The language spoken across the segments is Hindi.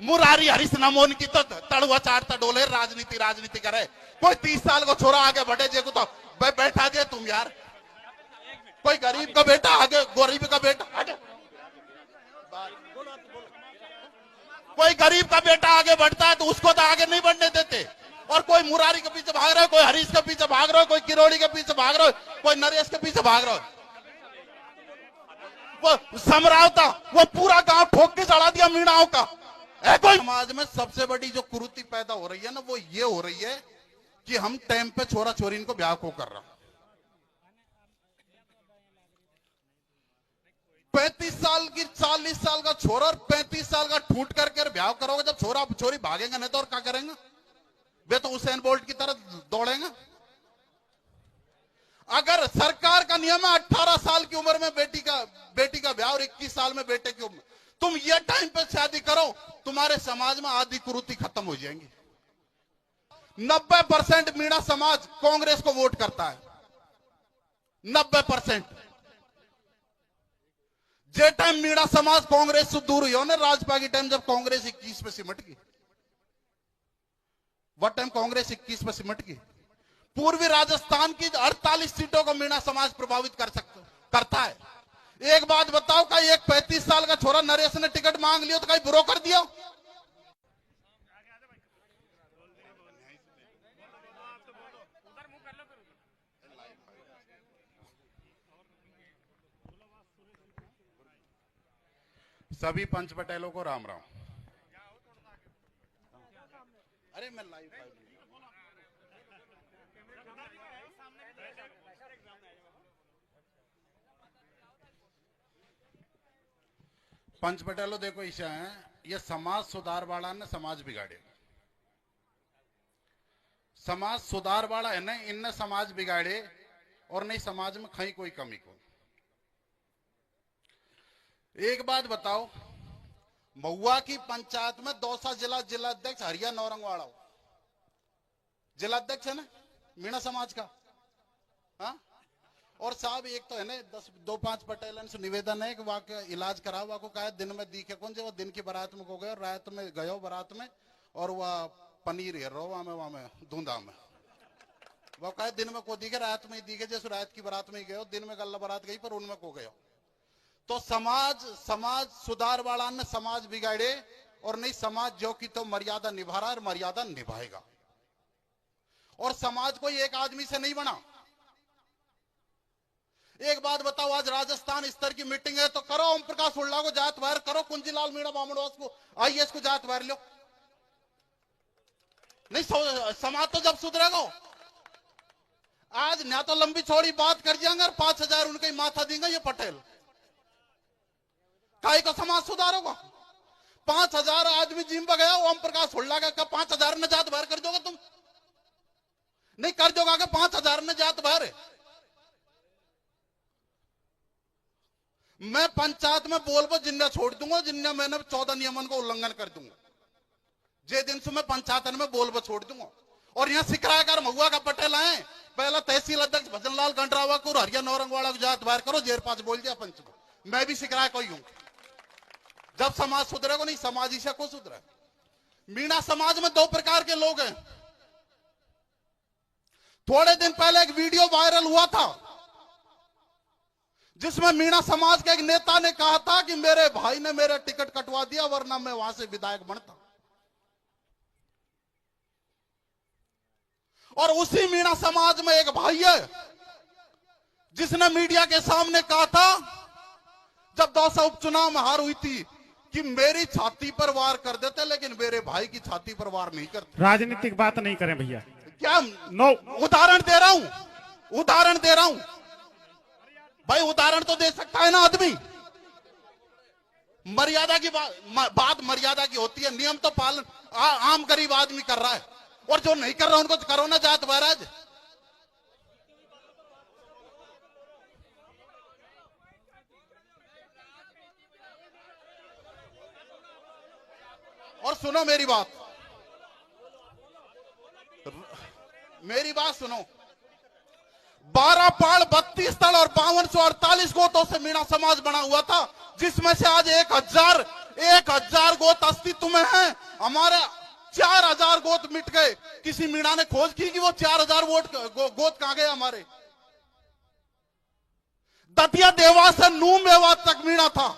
मुरारी हरीश नमोन की तो तड़ुआ चाटता डोले राजनीति राजनीति करे। कोई 30 साल को छोरा आगे बढ़े जे को तो बैठा दे तुम यार। कोई गरीब का बेटा आगे, गरीब का बेटा कोई गरीब का बेटा आगे बढ़ता है तो उसको तो आगे नहीं बढ़ने देते। और कोई मुरारी के पीछे भाग रहा है, कोई हरीश के पीछे भाग रहा है, कोई किरोड़ी के पीछे भाग रहा है, कोई नरेश के पीछे भाग रहा है। वो समरावता वो पूरा गांव ठोक के चढ़ा दिया मीणाओं का। कोई समाज में सबसे बड़ी जो कुरीति पैदा हो रही है ना, वो ये हो रही है कि हम टाइम पे छोरा छोरी इनको ब्याह को कर रहा। 35 साल की 40 साल का छोरा और 35 साल का ठूट करके ब्याह करोगे, जब छोरा छोरी भागेंगे नहीं तो और क्या करेंगे? वे तो उसेन बोल्ट की तरह दौड़ेंगे। अगर सरकार का नियम है 18 साल की उम्र में बेटी का ब्याह और 21 साल में बेटे की उम्र, तुम ये टाइम पे शादी करो, तुम्हारे समाज में आधी कुरीति खत्म हो जाएंगी। 90% मीणा समाज कांग्रेस को वोट करता है। 90% जे टाइम मीणा समाज कांग्रेस से दूर हुई हो ना, राजपा की टाइम जब कांग्रेस 21 पे सिमट गई, वह टाइम कांग्रेस 21 पे सिमट गई। पूर्वी राजस्थान की 48 सीटों को मीणा समाज प्रभावित करता है। एक बात बताओ, का एक 35 साल का छोरा नरेश ने टिकट मांग लिया तो कहीं बुरो कर दिया? सभी पंच पटेलों को राम राम। अरे मैं लाइव पंच पटेलों देखो ईशा है, ये समाज सुधार वाला ने समाज बिगाड़े। समाज सुधार वाला है ना, इनने समाज बिगाड़े और नहीं समाज में कहीं कोई कमी को। एक बात बताओ, महुआ की पंचायत में दौसा जिलाध्यक्ष हरिया नौरंगवाड़ा जिलाध्यक्ष है ना मीणा समाज का। हाँ, और साहब एक तो है ना 2-5 पटेल से निवेदन है कि वहां का इलाज करा, वहां को कहा दिन में दिखे कौन से, वो दिन की बारात में को गए और रात में गयो बारात में, और वह पनीर है रोवा में वहां में धूंधा में, वो कहे दिन में को दिखे रात में दिखे, जैसे रात की बारात में गयो, दिन में गल्ला बारात गई पर उनमें को गयो। तो समाज सुधार वाला ने समाज बिगाड़े और नहीं समाज जो कि तो मर्यादा निभा रहा है और मर्यादा निभाएगा। और समाज कोई एक आदमी से नहीं बना। एक बात बताओ, आज राजस्थान स्तर की मीटिंग है तो करो ओम प्रकाश उल्ला को जात वायर करो, कुंजीलाल मीणा बामणवास को आईएएस को जात वायर लो। नहीं समाज तो जब सुधरेगा। आज ना तो लंबी चौड़ी बात कर जाएंगे और 5000 उनके माथा देंगे ये पटेल, काई को समाज सुधारोगा? 5000 आदमी जिम पर गया, ओम प्रकाश उल्ला का 5000 ने जात वायर कर दोगे तुम? नहीं कर दोगे आगे 5000 ने जात वायर। मैं पंचायत में बोलबो जिन्ना छोड़ दूंगा, जिन्ना मैंने 14 नियमन को उल्लंघन कर दूंगा, जे दिन से मैं पंचायत में बोलबो छोड़ दूंगा। और यहाँ सिकरायकार महुआ का पटेल आए, पहला तहसील अध्यक्ष भजनलाल गंडरावा को हरिया नौरंगवाड़ा को जात वायर करो, जेर 5 बोल दिया पंच को। मैं भी सिकराय कोई हूं। जब समाज सुधरेगा नहीं समाज ही से को सुधरे। मीणा समाज में 2 प्रकार के लोग हैं। थोड़े दिन पहले एक वीडियो वायरल हुआ था जिसमें मीणा समाज के एक नेता ने कहा था कि मेरे भाई ने मेरा टिकट कटवा दिया वरना मैं वहां से विधायक बनता। और उसी मीणा समाज में एक भाई है जिसने मीडिया के सामने कहा था जब दौसा उपचुनाव में हार हुई थी कि मेरी छाती पर वार कर देते लेकिन मेरे भाई की छाती पर वार नहीं करते। राजनीतिक बात नहीं करें भैया। क्या नो, उदाहरण दे रहा हूं भाई, उदाहरण तो दे सकता है ना आदमी। मर्यादा की बात मर्यादा की होती है, नियम तो पालन आम गरीब आदमी कर रहा है, और जो नहीं कर रहा उनको करो ना जात महाराज। और सुनो मेरी बात सुनो। 12 पाड़ 32 स्थल और 5248 गोतों से मीणा समाज बना हुआ था, जिसमें से आज 1000 1000 गोत अस्तित्व में है, हमारे 4000 गोत मिट गए। किसी मीणा ने खोज की कि वो 4000 गोत कहां गए हमारे? दतिया देवा से नूम मेवात तक मीणा था,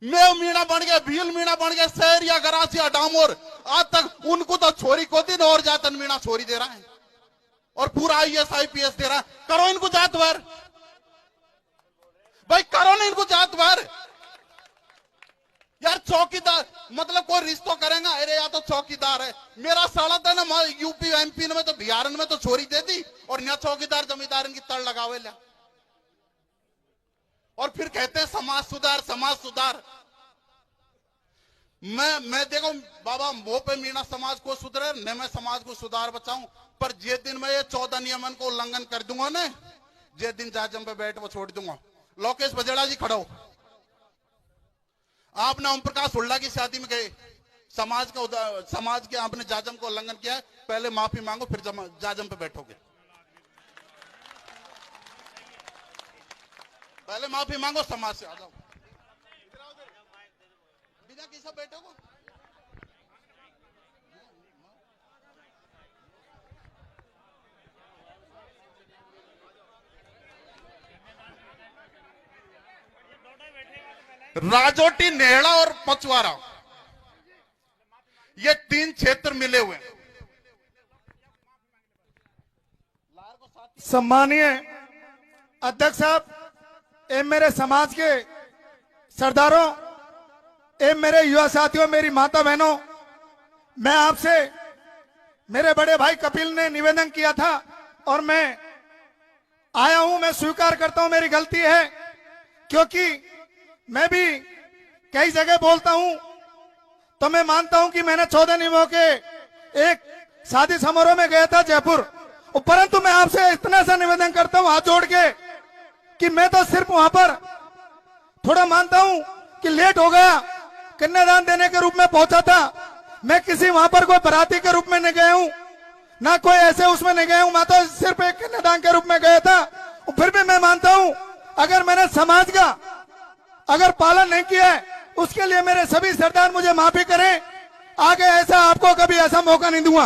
मेव मीणा बन गया, भील मीणा बन गया, सहरिया गरासिया डामोर, आज तक उनको तो छोरी को दिन और जातन मीणा छोरी दे रहा है और पूरा IAS IPS दे रहा है। करो इनको जात भर भाई, करो ना इनको जात भर यार। चौकीदार मतलब कोई रिश्तो करेगा, अरे या तो चौकीदार है, मेरा साला था ना यूपी MP में तो बिहार में तो छोरी दे दी और यहाँ चौकीदार जमींदार इनकी तड़ लगावे ला, और फिर कहते हैं समाज सुधार समाज सुधार। मैं देखो बाबा, वो पे मीणा समाज को सुधरे न मैं समाज को सुधार बचाऊं, पर जे दिन मैं ये 14 नियमन को उल्लंघन कर दूंगा ना, जे दिन जाजम पे बैठ वो छोड़ दूंगा। लोकेश बजेड़ा जी खड़ो, आपने ओम प्रकाश हुड्डा की शादी में गए, समाज के आपने जाजम को उल्लंघन किया है, पहले माफी मांगो फिर जाजम पे बैठोगे, पहले माफी मांगो समाज से। आ जाओ बिना किसी बैठोगे। राजोटी, नेहड़ा और पचवारा, ये 3 क्षेत्र मिले हुए। सम्मानीय अध्यक्ष साहब, ए मेरे समाज के सरदारों, ए मेरे युवा साथियों, मेरी माता बहनों, मैं आपसे मेरे बड़े भाई कपिल ने निवेदन किया था और मैं आया हूं। मैं स्वीकार करता हूं मेरी गलती है, क्योंकि मैं भी कई जगह बोलता हूं, तो मैं मानता हूं कि मैंने 14 नियमों के एक शादी समारोह में गया था जयपुर, परंतु मैं आपसे इतना सा निवेदन करता हूं हाथ जोड़ के कि मैं तो सिर्फ वहां पर थोड़ा मानता हूं कि लेट हो गया, कन्यादान देने के रूप में पहुंचा था। मैं किसी वहां पर कोई बराती के रूप में नहीं गया हूं, ना कोई ऐसे उसमें नहीं गया हूं, मैं तो सिर्फ एक कन्यादान के रूप में गया था। फिर भी मैं मानता हूं अगर मैंने समाज का अगर पालन नहीं किया है, उसके लिए मेरे सभी सरदार मुझे माफी करें, आगे ऐसा आपको कभी ऐसा मौका नहीं दूंगा।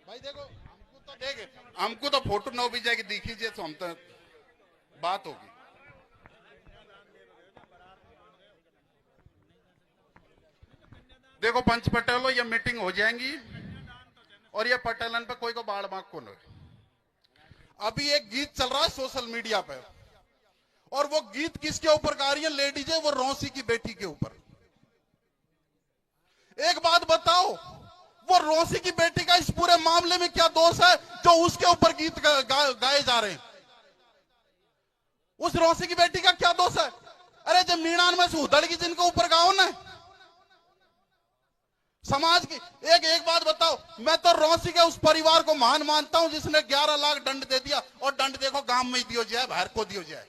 भाई देखो, हमको तो फोटो 9 बजे की दिखीजिए तो हम तो बात होगी। देखो पंच पटेलो, ये मीटिंग हो जाएंगी और ये पटेलन पे कोई को बाढ़ बाग को नहीं। अभी एक गीत चल रहा है सोशल मीडिया पे, और वो गीत किसके ऊपर गा रही है लेडीज है, वो रौसी की बेटी के ऊपर। एक बात बताओ, वो रौसी की बेटी का इस पूरे मामले में क्या दोष है जो उसके ऊपर गीत गाए जा रहे हैं? उस रौसी की बेटी का क्या दोष है? अरे जब मीणान में से उधड़ की जिनको ऊपर गाओ ना समाज की। एक बात बताओ, मैं तो रौसी के उस परिवार को महान मानता हूं जिसने 11 लाख दंड दे दिया, और दंड देखो गांव में ही दियो जाए, बाहर को दियो जाए,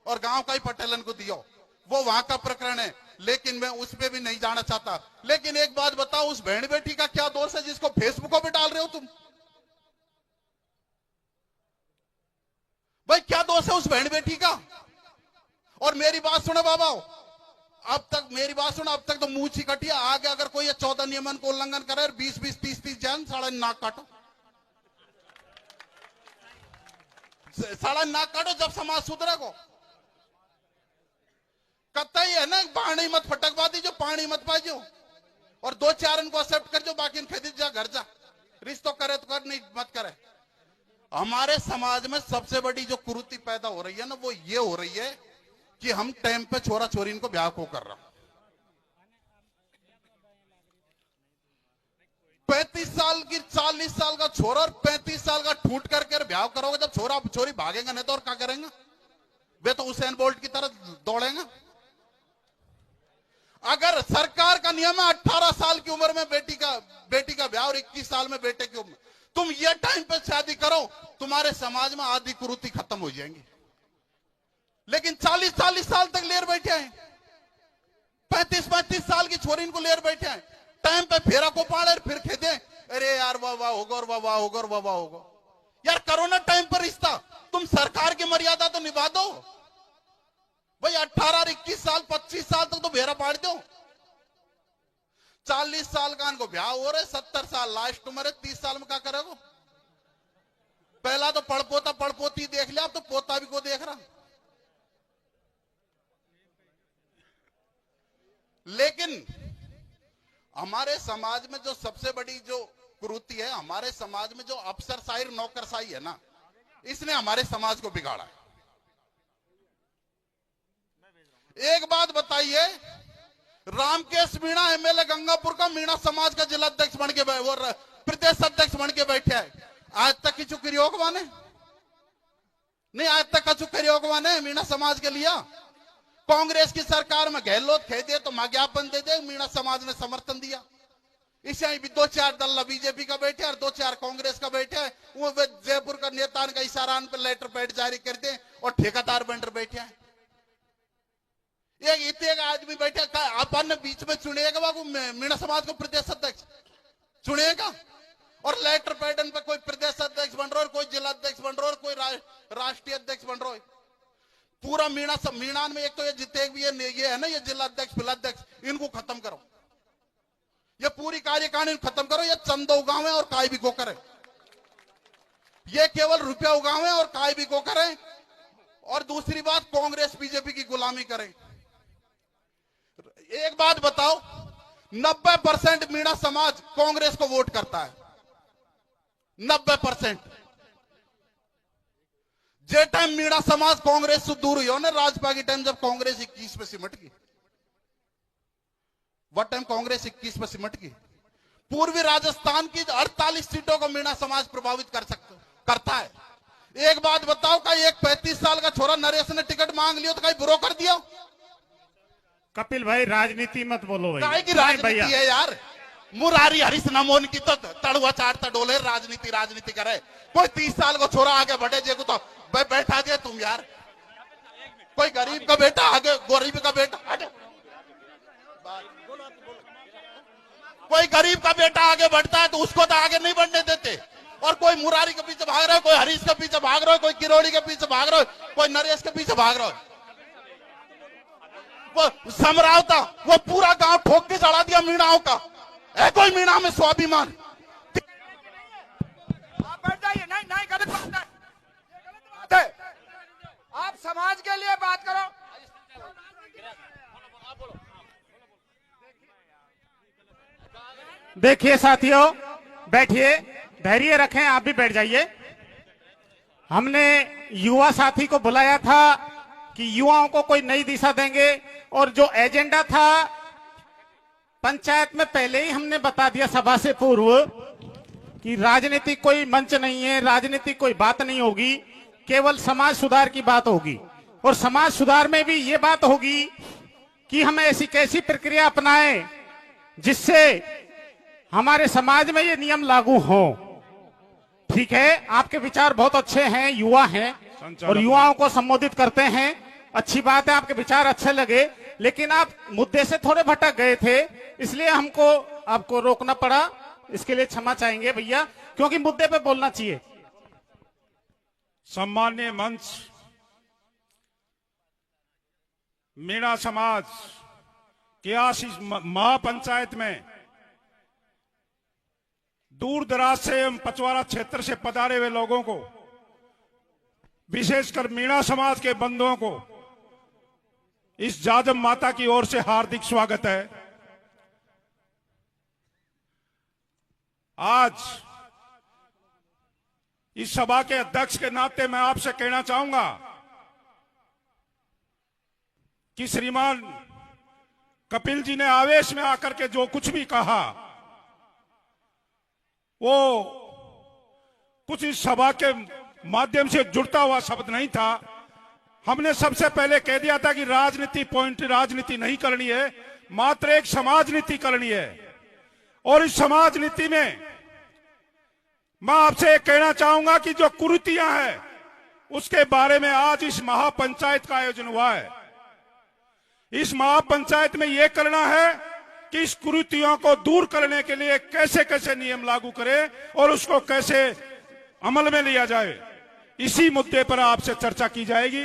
और गांव का ही पटेलन को दियो, वो वहां का प्रकरण है, लेकिन मैं उस पे भी नहीं जाना चाहता। लेकिन एक बात बताओ, उस बहन बेटी का क्या दोष है जिसको फेसबुक पे डाल रहे हो तुम? भाई क्या दोष है उस बहन बेटी का? और मेरी बात सुनो बाबा, अब तक मेरी बात सुनो, अब तक तो मुंह छी कटिया, आगे अगर कोई ये 14 नियमन को उल्लंघन करे, 20-20, 30-30 जन साढ़े नाक काटो, साढ़े नाक काटो, जब समाज सुधरे को। कत्ता ही है ना, पानी मत फटकवा दीजो, पानी मत पाइजो, और 2-4 इनको एक्सेप्ट कर जो, बाकी खेदी जा घर जा, रिश्तो करे तो कर, नहीं मत करे। हमारे समाज में सबसे बड़ी जो कुरीति पैदा हो रही है ना, वो ये हो रही है कि हम टाइम पे छोरा छोरी इनको ब्याह को कर रहा। 35 साल की 40 साल का छोरा और 35 साल का ठूट करके ब्याह करोगे, जब छोरा छोरी भागेंगे नहीं तो और क्या करेंगे? वे तो उसेन बोल्ट की तरह दौड़ेंगे। अगर सरकार का नियम है 18 साल की उम्र में बेटी का ब्याह और 21 साल में बेटे की उम्र, तुम ये टाइम पे शादी करो, तुम्हारे समाज में आधी कुरीति खत्म हो जाएंगी। लेकिन 40-40 साल तक लेर बैठे हैं, 35-35 साल की छोरी इनको लेर बैठे हैं, टाइम पे फेरा को पाड़े फिर खेदे, अरे यार वाह वाह होगा और वाह वाह होगा और वाह वाह होगा। यार कोरोना टाइम पर रिश्ता, तुम सरकार की मर्यादा तो निभा दो भाई। 18 और 21 साल 25 साल तक तो भेरा पाड़ दो। 40 साल का इनको ब्याह हो रहे, 70 साल लास्ट उम्र है, 30 साल में क्या करोगे? पहला तो पड़पोता पड़पोती देख लिया, अब तो पोता भी को देख रहा। लेकिन हमारे समाज में जो सबसे बड़ी जो कुरीति है, हमारे समाज में जो अफसरशाही नौकरशाही है ना, इसने हमारे समाज को बिगाड़ा है। एक बात बताइए, रामकेश मीणा एमएलए गंगापुर का मीणा समाज का जिला अध्यक्ष बन के और प्रदेश अध्यक्ष बन के बैठे है। आज तक की चुकरी योगवान है नहीं, आज तक का चुकरी योगवान है मीणा समाज के लिए। कांग्रेस की सरकार में गहलोत कह दे तो मां ज्ञापन दे दे, मीणा समाज ने समर्थन दिया। इसे भी 2-4 दल बीजेपी का बैठे और 2-4 कांग्रेस का बैठे है। वो जयपुर का नेता का इशारा पे लेटर पैड जारी कर दे और ठेकेदार बंटर बैठे है। एक इतने का आदमी बैठे, अपन बीच में चुनेगा वो मीणा समाज को प्रदेश अध्यक्ष चुनेगा, और लेटर पैडन पे कोई प्रदेश अध्यक्ष बन रहा है, कोई जिला अध्यक्ष बन रहा है, कोई राष्ट्रीय अध्यक्ष बन रहा है। पूरा मीणा में एक तो ये जितने भी ये है ना, ये जिला अध्यक्ष जिलाध्यक्ष, इनको खत्म करो, ये पूरी कार्यकारिणी खत्म करो। ये चंदा उगावे और काय भी को करे, ये केवल रुपया उगावे और काय भी को करे। और दूसरी बात, कांग्रेस बीजेपी की गुलामी करे। एक बात बताओ, 90% मीणा समाज कांग्रेस को वोट करता है, 90%। जे टाइम मीणा समाज कांग्रेस से दूर हुई हो ना, राजपा की टाइम जब कांग्रेस 21 पे सिमट गई, वह टाइम कांग्रेस 21 पे सिमट गई। पूर्वी राजस्थान की 48 सीटों को मीणा समाज प्रभावित करता है। एक बात बताओ, का एक 35 साल का छोरा नरेश ने टिकट मांग लिया तो कहीं बुरो कर दिया? कपिल भाई, राजनीति मत बोलो भाई। की राजनीति है यार, मुरारी हरीश नमोन की तो तड़ुआ चाटता डोले, राजनीति करे। कोई 30 साल को छोरा आगे बढ़े जे को तो बैठा जे तुम यार। कोई गरीब का बेटा आगे, गरीब का बेटा कोई गरीब का बेटा आगे बढ़ता है तो उसको तो आगे नहीं बढ़ने देते। और कोई मुरारी के पीछे भाग रहा है, कोई हरीश के पीछे भाग रहा है, कोई किरोड़ी के पीछे भाग रहा है, कोई नरेश के पीछे भाग रहा है। वो समरावता, वो पूरा गांव ठोक के चढ़ा दिया मीणाओं का। है कोई मीणा में स्वाभिमान? आप बैठ जाइए। नहीं, गलत बात है। आप समाज के लिए बात करो। देखिए साथियों, बैठिए, धैर्य रखें, आप भी बैठ जाइए। हमने युवा साथी को बुलाया था कि युवाओं को कोई नई दिशा देंगे, और जो एजेंडा था पंचायत में पहले ही हमने बता दिया सभा से पूर्व कि राजनीति कोई मंच नहीं है, राजनीति कोई बात नहीं होगी, केवल समाज सुधार की बात होगी। और समाज सुधार में भी ये बात होगी कि हम ऐसी कैसी प्रक्रिया अपनाएं जिससे हमारे समाज में ये नियम लागू हो। ठीक है, आपके विचार बहुत अच्छे हैं, युवा हैं और युवाओं को संबोधित करते हैं, अच्छी बात है, आपके विचार अच्छे लगे, लेकिन आप मुद्दे से थोड़े भटक गए थे, इसलिए हमको आपको रोकना पड़ा। इसके लिए क्षमा चाहेंगे भैया, क्योंकि मुद्दे पे बोलना चाहिए। सम्मान्य मंच, मीणा समाज की आज इस महापंचायत में दूर दराज से एवं पचवाड़ा क्षेत्र से पधारे हुए लोगों को, विशेषकर मीणा समाज के बंधुओं को इस जाजम माता की ओर से हार्दिक स्वागत है। आज इस सभा के अध्यक्ष के नाते मैं आपसे कहना चाहूंगा कि श्रीमान कपिल जी ने आवेश में आकर के जो कुछ भी कहा वो कुछ इस सभा के माध्यम से जुड़ता हुआ शब्द नहीं था। हमने सबसे पहले कह दिया था कि राजनीति नहीं करनी है, मात्र एक समाज नीति करनी है। और इस समाज नीति में मैं आपसे कहना चाहूंगा कि जो कुरीतियां हैं उसके बारे में आज इस महापंचायत का आयोजन हुआ है। इस महापंचायत में यह करना है कि इस कुरीतियों को दूर करने के लिए कैसे कैसे नियम लागू करें और उसको कैसे अमल में लिया जाए, इसी मुद्दे पर आपसे चर्चा की जाएगी।